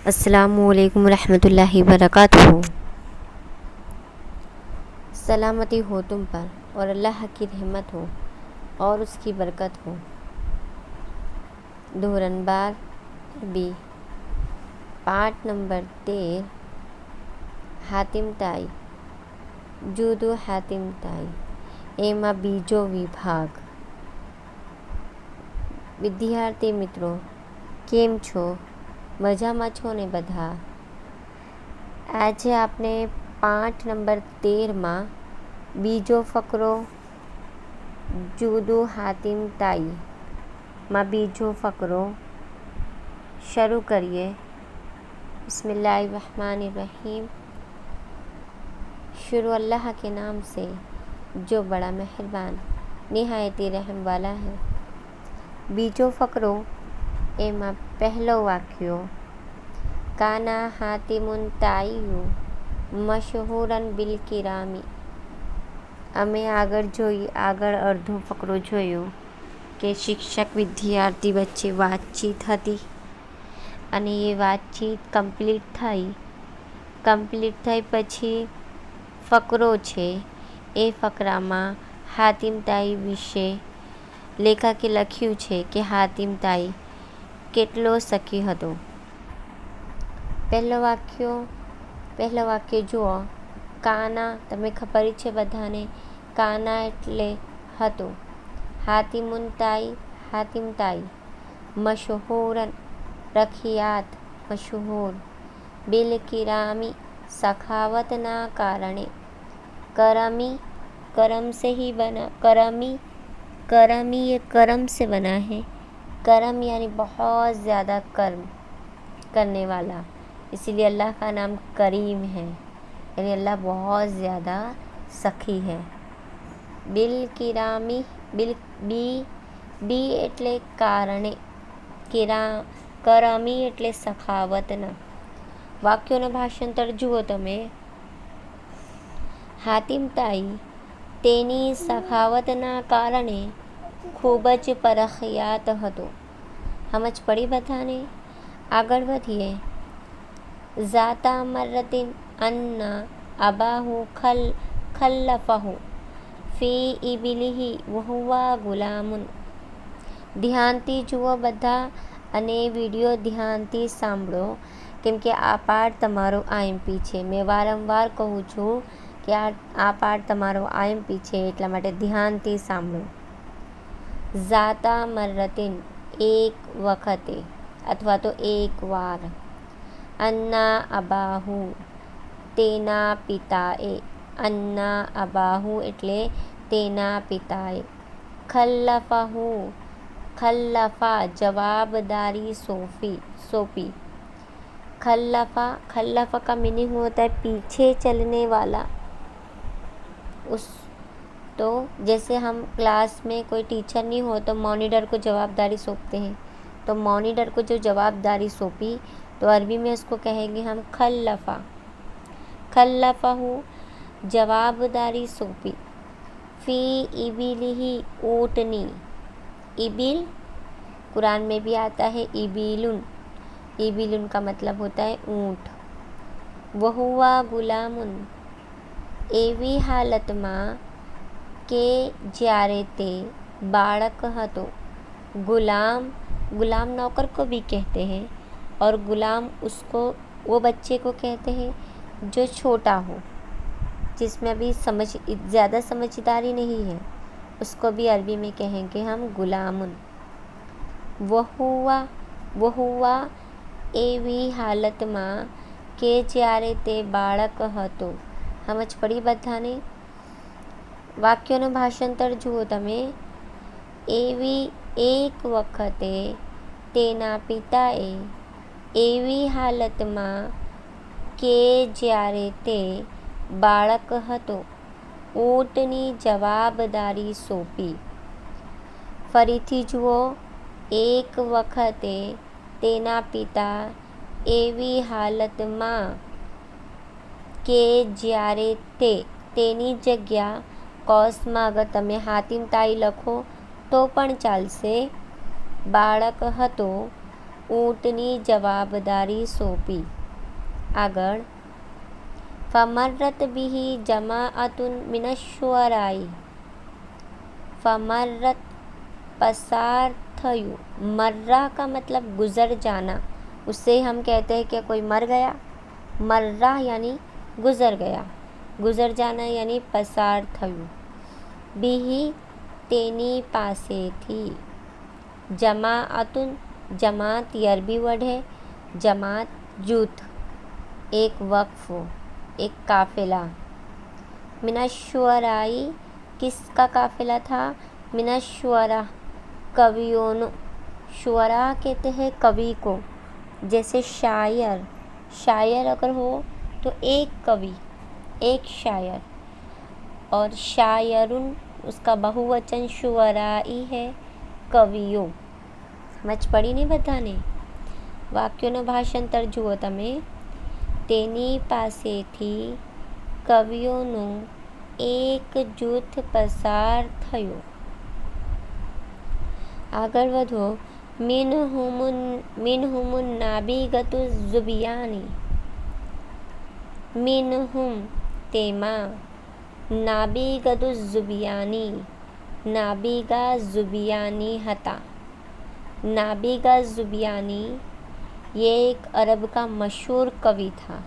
अस्सलामुअलैकुम रहमतुल्लाहि वबरकातुहू। सलामती हो तुम पर और अल्लाह की रहमत हो और उसकी बरकत हो। दोहरनबार बी पाठ नंबर 13 हातिम ताई जूदो हातिम ताई एमा बीजो विभाग। विद्यार्थी मित्रों केम छो? मजाમાં છો ને બધા? આજે આપણે પાઠ નંબર 13માં બીજો ફકરો જુદો હાતિમ તાઈ માં બીજો ફકરો શરૂ કરીએ। बिस्मिल्लाहिर्रहमानिर्रहीम। शुरू अल्लाह के नाम से जो बड़ा मेहरबान निहायती रहम वाला है। बीजो फकरो एमा पहलो वाक्यो काना हातिमुन ताईयु मशहूरन बिल किरामी। અમે આગળ અડધો ફકરો જોયો કે શિક્ષક વિદ્યાર્થી વચ્ચે વાતચીત હતી અને એ વાતચીત કમ્પ્લીટ થઈ પછી ફકરો છે એ ફકરામાં હાતિમ તાઈ વિશે લેખકે લખ્યું છે કે હાતિમ તાઈ કેટલો સખી હતો। પહેલો વાક્ય જુઓ। કાના તમે ખબર છે બધાને, કાના એટલે હતો। હાતિમ તાઈ મશહૂરન પ્રખ્યાત મશહૂર, બિલ કિરામી सखावतना कारणे, करम से ही बना, करमी ये करम से बना है। करम यानी बहुत ज़्यादा कर्म करने वाला, इसीलिए अल्लाह का नाम करीम है, यानी अल्लाह बहुत ज़्यादा सखी है। बिल किरामी बी एटले कारणे, करमी एटले सखावतना। વાક્યોનું ભાષાંતર જુઓ તમે। હાતિમ તાઈ તેની સખાવતના કારણે ખૂબ જ પ્રખ્યાત હતો। સમજ પડી બધાને? આગળ વધીએ। ઝાતા મર્રતિન અન્ના અબાહુ ખલ્લફહુ ફી ઇબિલિહી વહુવા ગુલામુન। ધ્યાનથી જુઓ બધા અને વિડીયો ધ્યાનથી સાંભળો, કેમ કે આ પાઠ તમારો આઈએમપી છે। મેં વારંવાર કહું છું કે આ પાઠ તમારો આઈએમપી છે, એટલા માટે ધ્યાનથી સાંભળો। ઝાતા મર્રતિન એક વખતે અથવા તો એક વાર, અન્ના અબાહુ તેના પિતાએ, અન્ના અબાહુ એટલે તેના પિતાએ, खल्लफा जवाबदारी सौंपी। खल्लफा का मीनिंग होता है पीछे चलने वाला। तो जैसे हम क्लास में कोई टीचर नहीं हो तो मॉनिटर को जवाबदारी सौंपते हैं, तो मॉनिटर को जो जवाबदारी सौंपी तो अरबी में उसको कहेंगे हम खल्लफहु जवाबदारी सौंपी। फ़ी इबिलिही ऊँटनी, इबिल कुरान में भी आता है इबिलुन का मतलब होता है ऊँट। वहुआ गुलामुन एवी हालतમાં કે જ્યારે તે બાળક હતો। गुलाम नौकर को भी कहते हैं और गुलाम उसको वो बच्चे को कहते हैं जो छोटा हो, जिसमें अभी ज़्यादा समझदारी नहीं है, उसको भी अरबी में कहेंगे हम गुलामुन। वहुआ એવી હાલતમાં કે જ્યારે તે બાળક હતો। સમજ પડી બધાને? વાક્યોનું ભાષાંતર જુઓ તમે। એવી એક વખતે તેના પિતાએ, એવી હાલતમાં કે જ્યારે તે બાળક હતો, ઊંટની જવાબદારી સોંપી। ફરીથી જુઓ। એક વખતે તેના પિતા એવી હાલતમાં કે જ્યારે તેની જગ્યા કૌંસમાં અગર તમે હાતિમ તાઈ લખો તો પણ ચાલશે। બાળક હતો ઊંટની જવાબદારી સોંપી. આગળ ફમર્રત બિહી જમાઅતુન મિનશ્શુઅરાઈ. फमर्रत पसार थयु. मर्रा का मतलब गुज़र जाना, उससे हम कहते हैं कि कोई मर गया. मर्रा यानी गुज़र गया, गुज़र जाना यानी पसार थयु. बिही तेनी पासे थी. जमाअतुन जमात ये अरबी वर्ड है. जमात जूथ, एक वक्फ, एक काफ़िला. मिनश्शुअराई किसका काफ़िला था? मिनश्शुअरा कवियों. शुअरा कहते हैं कवि को. जैसे शायर, शायर अगर हो तो एक कवि, एक शायर. और शायरुन उसका बहुवचन शुअराई है, कवियों. समझ पड़ी नहीं बधाने? વાક્યોનો ભાષાંતર જુઓ તમે. તેની પાસેથી કવિઓનું એક જૂથ પસાર થયું. આગળ વધો. મિનહુમુન નાબીગતુ ઝુબિયાની. મિનહુમ તેમાં, નાબીગતુ ઝુબિયાની नाबिगा ज़ुबियानी हता. नाबिगा ज़ुबियानी ये एक अरब का मशहूर कवि था.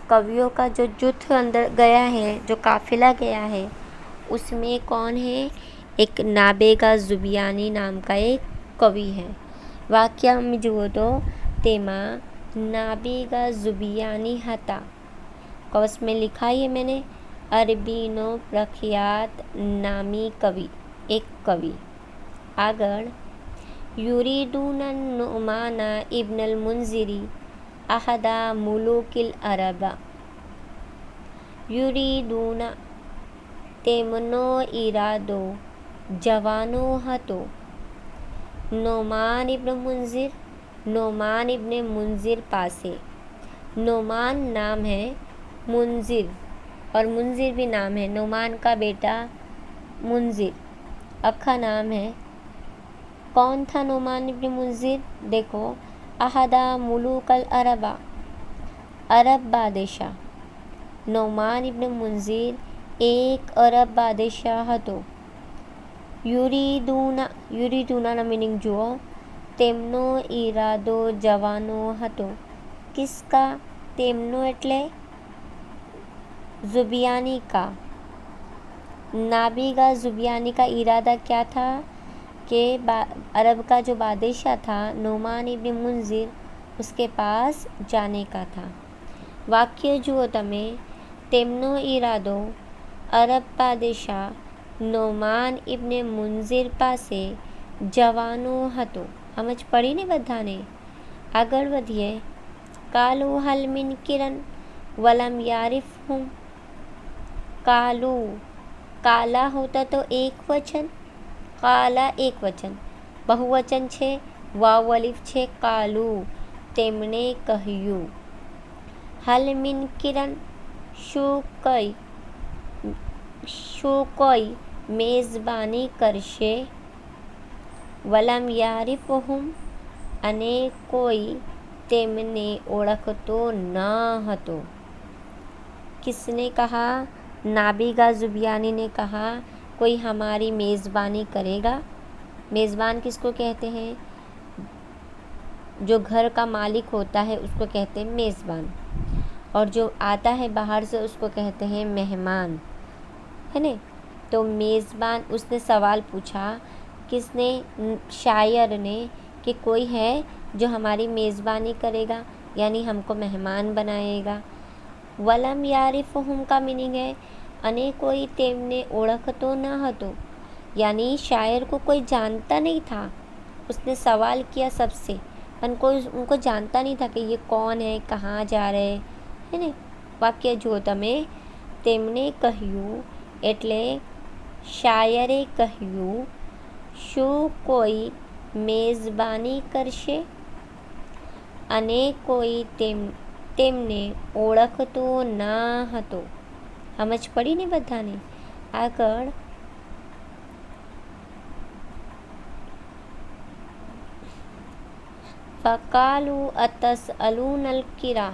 कवियों का जो जुथ अंदर गया है, जो काफ़िला गया है, उसमें कौन है? एक नाबिगा ज़ुबियानी नाम का एक कवि है. वाक्य में जुओ तो तेमा नाबिगा ज़ुबियानी हता. कौस में लिखा है मैंने अरबीनो प्रख्यात नामी कवि, एक कवि. आगळ युरीदूना नुमाना इब्नुल मुंज़िरी अहदा मुलूकिल अरबा. युरीदूना તેમનો ઈરાદો જવાનો હતો. नोमान इब्न मुंज़िर, नोमान इब्न मुंज़िर पासे. नोमान नाम है, मुंज़िर और मुंज़िर भी नाम है. नोमान का बेटा मुंज़िर अखा नाम है. कौन था नोमान इब्न मुंज़िर? देखो, अहदा मुलूकल अरबा, अरब बादशाह. नोमान इब्न मुंज़िर एक अरब बादशाह હતો. યુરીદૂના મીનિંગ જુઓ. તેમનો ઈરાદો જવાનો હતો. કિસકા? તેમનો એટલે ज़ुबियानी का. नाबिगा ज़ुबियानी का इरादा क्या था कि अरब का जो बादशाह था नोमान इब्न मुंज़िर, उसके पास जाने का था. वाक्य जुओ तमे. તેમનો ઈરાદો અરબ બાદશાહ નોમાન ઇબ્ને મુંઝિર પાસે જવાનો હતો. સમજ પડી ને બધાને? આગળ વધીએ. કાલુ હલ મિન કિરણ વલમ यारिफ हूँ. कालू, काला होता तो एक वचन, काला एक वचन. बहुवचन છે, વાવ અલીફ છે, કાલુ તેમણે કહ્યું. હલ મિન કિરણ શું કોઈ મેઝબાની કરશે. વલમ યારિફહુમ અને કોઈ તેમને ઓળખતો ન હતો. किसने कहा? नाबिगा ज़ुबियानी ने कहा कोई हमारी मेज़बानी करेगा. मेज़बान किसको कहते हैं? जो घर का मालिक होता है उसको कहते हैं मेज़बान, और जो आता है बाहर से उसको कहते हैं मेहमान, है ना. तो मेज़बान, उसने सवाल पूछा, किसने? शायर ने, कि कोई है जो हमारी मेज़बानी करेगा, यानी हमको मेहमान बनाएगा. વલમ યારિફહુમ का मीनिंग है अने कोई तेमने ओळखतो न હતો. यानी शायर को कोई जानता नहीं था. उसने सवाल किया सबसे, पर कोई उनको जानता नहीं था कि ये कौन है, कहाँ जा रहे, है ने. वाक्य જો તમે. તેમને કહ્યું એટલે શાયરે કહ્યું, શું કોઈ મેઝબાની કરશે અને કોઈ તેમને ઓળખતો ન હતો. સમજ પડી ને બધાને? આગળ फ़क़ालू अतस्अलूनल किरा,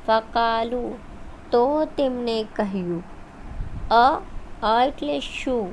फ़क़ालू તો તેમણે કહ્યું, એટલે શું,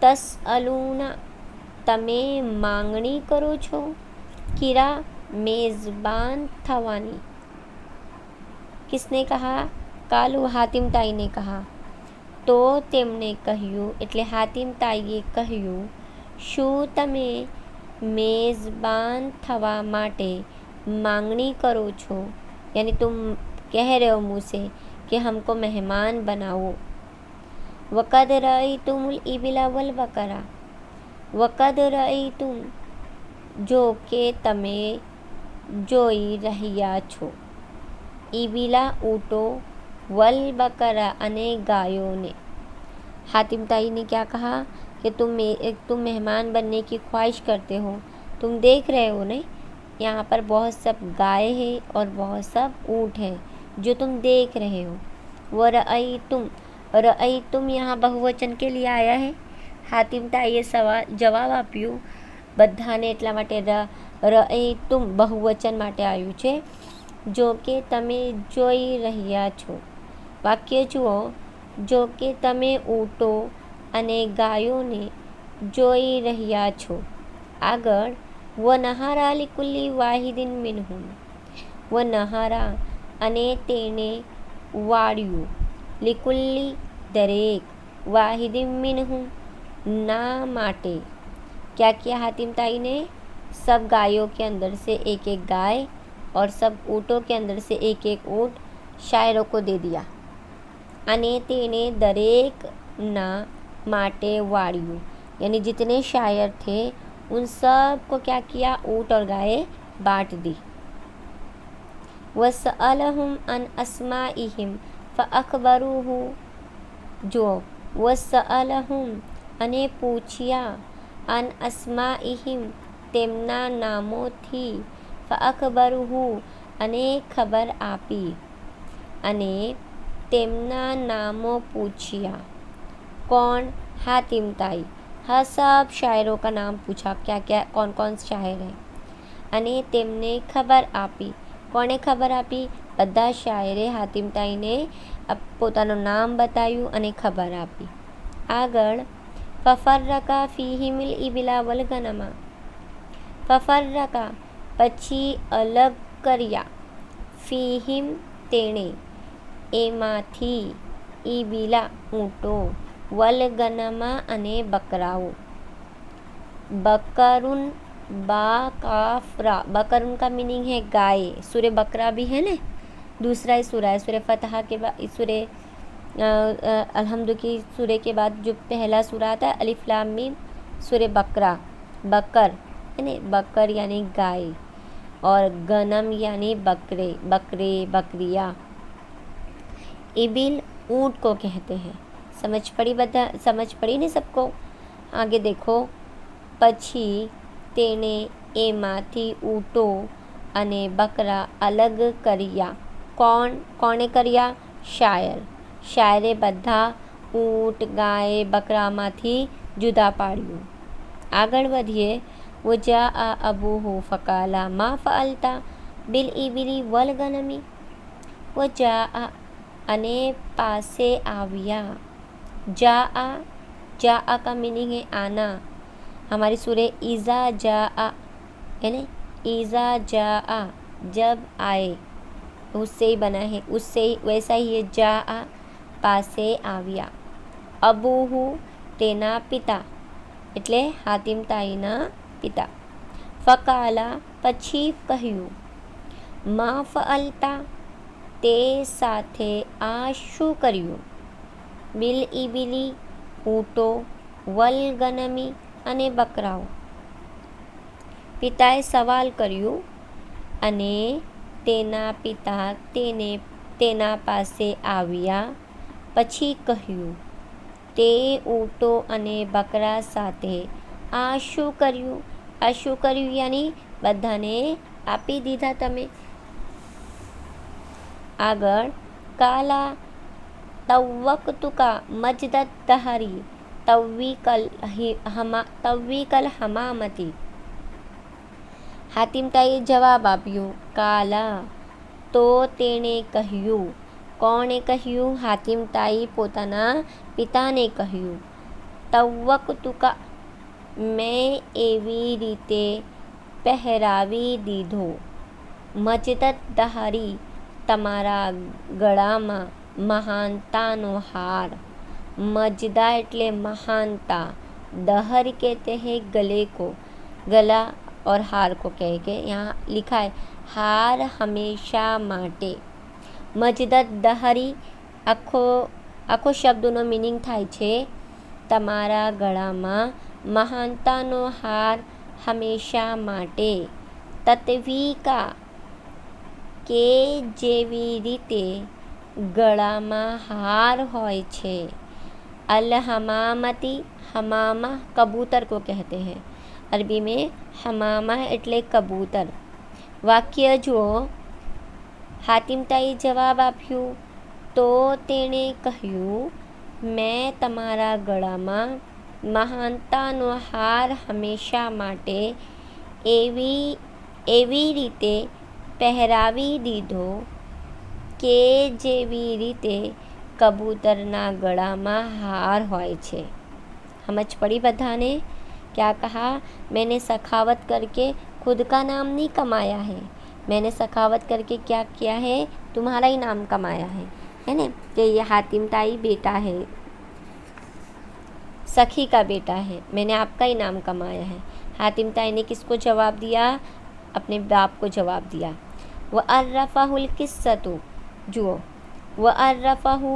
તસ્અલૂના તમે માંગણી કરો છો, કિરા मेज़बान थवानी। किसने कहा? कालू हातिम ताई ने कहा। तो तेमने કહ્યું એટલે હાતિમ તાઈએ કહ્યું, શું તમે मेज़बान થવા માટે मांगनी करो छो, यानी तुम कह रहे हो मुझसे कि हमको मेहमान बनाओ। वक़द रअयतुमुल इबिला वल बकरा, वक़द रअयतुम जो કે તમે જોઈ રહ્યા છો, ઈબિલા ऊँटों, वल बकरा अने गायों ने। हातिम ताई ने क्या कहा कि तुम मेहमान बनने की ख्वाहिश करते हो, तुम देख रहे हो नहीं, यहाँ पर बहुत सब गाय है और बहुत सब ऊँट है जो तुम देख रहे हो। वो रअयतुम यहाँ बहुवचन के लिए आया है। हातिम ताઈએ જવાબ આપ્યું બધાને, એટલા માટે રઅયતુમ બહુવચન માટે આવ્યું છે, જો કે તમે જોઈ રહ્યા છો। વાક્ય જુઓ, જો કે તમે ઊંટો અને ગાયોને જોઈ રહ્યા છો। આગળ વનહારા લિકુલ્લી વાહિદિન મિનહુમ, વનહારા અને તેણે વાળ્યું, લિકુલ્લી દરેક, વાહિદિન મિનહુમ ના માટે। क्या किया हातिम ताई ने? सब गायों के अंदर से एक एक गाय और सब ऊँटों के अंदर से एक एक ऊँट शायरों को दे दिया। अने तेने दरेक ना माटे वाड़ियों, यानी जितने शायर थे उन सब को क्या किया? ऊँट और गाय बांट दी। वसअलहुम अन अस्माइहिम फ़अख़बरूहु, जो वसअलहुम अने पूछिया, अन अस्माइहिम તેમના નામોથી, फ़अख़बरूहु અને ખબર આપી, અને તેમના નામો पूछिया। कौन? हातिम ताई। हाँ, सब शायरों का नाम पूछा, क्या क्या कौन कौन शायर है, અને તેમને ખબર આપી। કોણે ખબર આપી? બધા શાયરે હાતિમ તાઈને પોતાનું નામ બતાવ્યું અને ખબર આપી। આગળ ફફર્રકા ફીહિમિલ ઇબિલા વલ ગनमा, ફફર્રકા પછી અલગ કર્યા, ફીહિમ તેણે, એમાંથી, ઇબિલા ઊંટો, વલ ગनमा અને બકરાઓ। बकरुन बा काफरा, बकरुन का मीनिंग है गाय। सूर्य बकरा भी है ना, दूसरा ही सूर्य है। सूर्य फतहा के बाद सूर्य अल्हम्दु की सूर्य के बाद जो पहला सूरा आता है अलिफ लाम मीम, सूर्य बकरा, बकर है ना, बकर यानी गाय, और गनम यानी बकरे, बकरे बकरियाँ। इबिल ऊँट को कहते हैं। समझ पड़ी नहीं सबको? आगे देखो, પછી તેણે એમાંથી ઊંટો અને બકરા અલગ કર્યા। કોણે કર્યા? શાયર। શાયરે બધા ઊંટ ગાય બકરામાંથી જુદા પાડ્યું। આગળ વધીએ, વજા અબૂહુ ફકાલા मा फ़अल्ता बिल इबिली वल गनमी, वजा અને પાસે આવ્યા। जा का मीनिंग है आना। हमारी सूर्य ईज़ा जा आ, यानी ईज़ा जा आ, जब आए, उससे ही बना है, उससे ही वैसा ही है जा आ, पासे आव्या। अबूहु तेना पिता, એટલે હાતિમ તાઈના પિતા। ફકાલા પછી કહ્યું, मा फ़अल्ता તે સાથે આ શું કર્યું, बिल इबिली ऊँटો, वल गनमी અને બકરાઓ। પિતાએ સવાલ કર્યું અને તેના પિતા તેના પાસે આવ્યા, પછી કહ્યું, તે ઊંટો અને બકરા સાથે આ શું કર્યું यानी બધાને આપી દીધા તમે। આગળ કાલા तव्वक्तुका मजदत दहरी तव्वीकल हमामती। હાતિમતાઈએ જવાબ આપ્યો કાલા, તો તેણે કહ્યું. કોણે કહ્યું? હાતિમતાઈ પોતાના પિતાને કહ્યું. તવ્વક્તુકા, મેં એવી રીતે પહેરાવી દીધો. મજદત દહરી, તમારા ગળામાં મહાનતાનો હાર. मजदा એટલે महानता, दहर कहते हैं गले को, गला और हार को कह के यहाँ लिखा है हार हमेशा માટે। મજદત દહરી આખો શબ્દનો મિનિંગ થાય છે તમારા ગળામાં મહાનતાનો હાર હંમેશા માટે। તત્વિકા, કે જેવી રીતે ગળામાં હાર હોય છે। अल हमामती, हमामा कबूतर को कहते हैं, अरबी में हमामा એટલે કબૂતર। વાક્ય જુઓ, હાતિમતાઈએ જવાબ આપ્યું તો તેણે કહ્યું મેં તમારા ગળામાં મહાનતાનો હાર હંમેશા માટે એવી રીતે પહેરાવી દીધો કે જેવી રીતે कबूतरना गला में हार होय छे। समझ पड़ी बधाने? क्या कहा? मैंने सखावत करके खुद का नाम नहीं कमाया है, मैंने सखावत करके क्या किया है? तुम्हारा ही नाम कमाया है ना। कि ये हातिमताई बेटा है, सखी का बेटा है, मैंने आपका ही नाम कमाया है। हातिमताई ने किसको जवाब दिया? अपने बाप को जवाब दिया। व अर्रफ़हुल किस्सतु, जुओ, व अर्रफ़हु,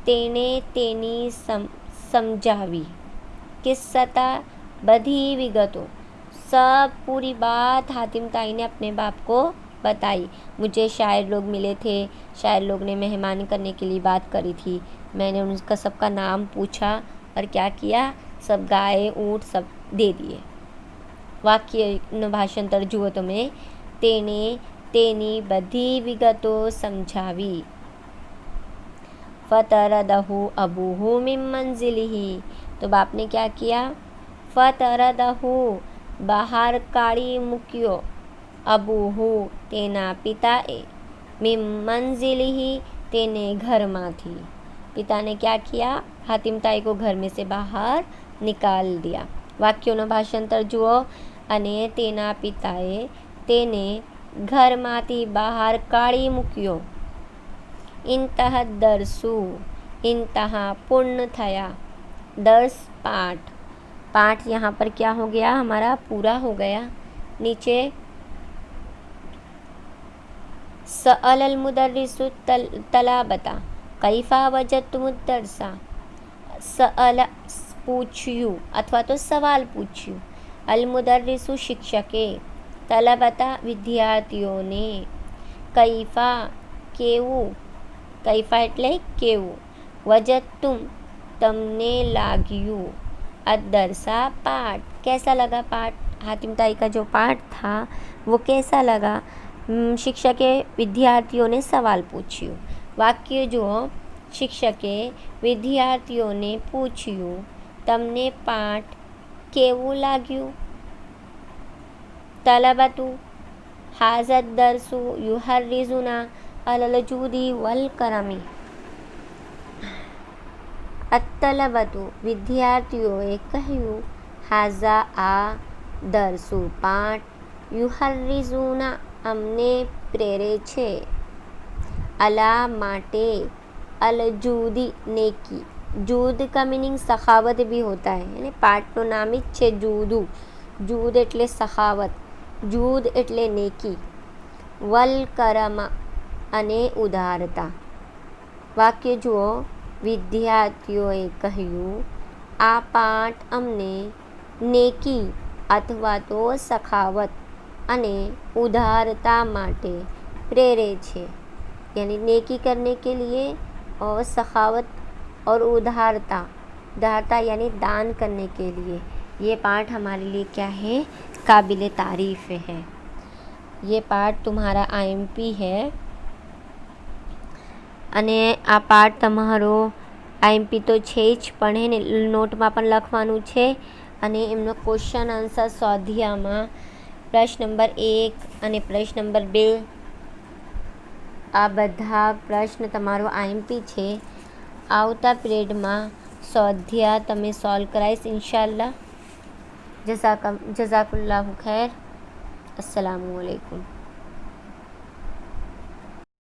तेने तेनी समझावी, किस्सता बधी विगतों, सब पूरी बात हातिमताई ने अपने बाप को बताई। मुझे शायर लोग मिले थे, शायर लोग ने मेहमानी करने के लिए बात करी थी, मैंने उनका सबका नाम पूछा और क्या किया? सब गाय ऊँट सब दे दिए। वाक्य भाषांतर जुओ તમે। तेने तेनी बधी विगतों समझावी। फ़तरदहु अबूहु मिन मंज़िलिही, तो बाप ने क्या किया? फ़तरदहु, बाहर काढ़ी मूक्यो, अबूहु, तेना पिताए, मिन मंज़िलिही, तेने घरमांथी। पिता ने क्या किया? हातिमताई को घर में से बाहर निकाल दिया। वाक्यों भाषांतर जुओ। अने तेना पिताए तेने घरमांथी बाहर काढ़ी मूक्यो। इंतहा दरसु, इंतहा पूर्ण थया, दर्स पाठ, पाठ यहाँ पर क्या हो गया? हमारा पूरा हो गया। नीचे सअलल मुदर्रिसु तलाबता कैफा वजदतुमुद दर्सा। सअल पूछ्યું अथवा तो सवाल पूछ्યું। अल मुदर्रिसु शिक्षके, तलबता विद्यार्थियोने, कैफा केवू, कैफा એટલે કેવું, वजदतुम तमने लाग्यू, अदरसा पाठ कैसा लगा पाठ? हातिमताई का जो पाठ था वो कैसा लगा? शिक्षके विद्यार्थियों ने सवाल पूछ्યું। वाक्य जो शिक्षके विद्यार्थियों ने पूछ्યું तमने पाठ केवू लाग्यू। तलबतु हाज़द दरसु युहर्रिजुना अलल जूदी वल करमी। अतलबतु, विद्यार्थियोए કહ્યું, हाज़ा आ दरसु पाठ, युहर्रिजुना, अमने प्रेरे छे, अला माटे, अल जूदी, नेकी। जूद का मीनिंग सखावत भी होता है। पाठનું નામ જ છે જૂદુ। જૂદ એટલે સખાવત, જૂદ એટલે नेकी। वल करमा, અને ઉદારતા। વાક્ય જુઓ, વિદ્યાર્થીઓએ કહ્યું આ પાઠ અમને નેકી અથવા તો સખાવત અને ઉદારતા માટે પ્રેરે છે। यानी नेकी करने के लिए और सखावत और उदारता, उदारता यानी दान करने के लिए ये पाठ हमारे लिए क्या है? काबिल तारीफ़ है। ये पाठ तुम्हारा IMP है। અને આ પાઠ તમારો આઈએમપી તો છે જ, પણ એને નોટમાં પણ લખવાનું છે. અને એમનો ક્વેશ્ચન આન્સર સ્વાધ્યાયમાં પ્રશ્ન નંબર 1 અને પ્રશ્ન નંબર 2 આ બધા પ્રશ્ન તમારો આઈએમપી છે. આવતા પીરિયડમાં સ્વાધ્યાય તમે સોલ્વ કરાવીશ ઇન્શાલ્લાહ. જઝાકલ્લાહુ ખૈર. અસ્સલામુ અલૈકુમ.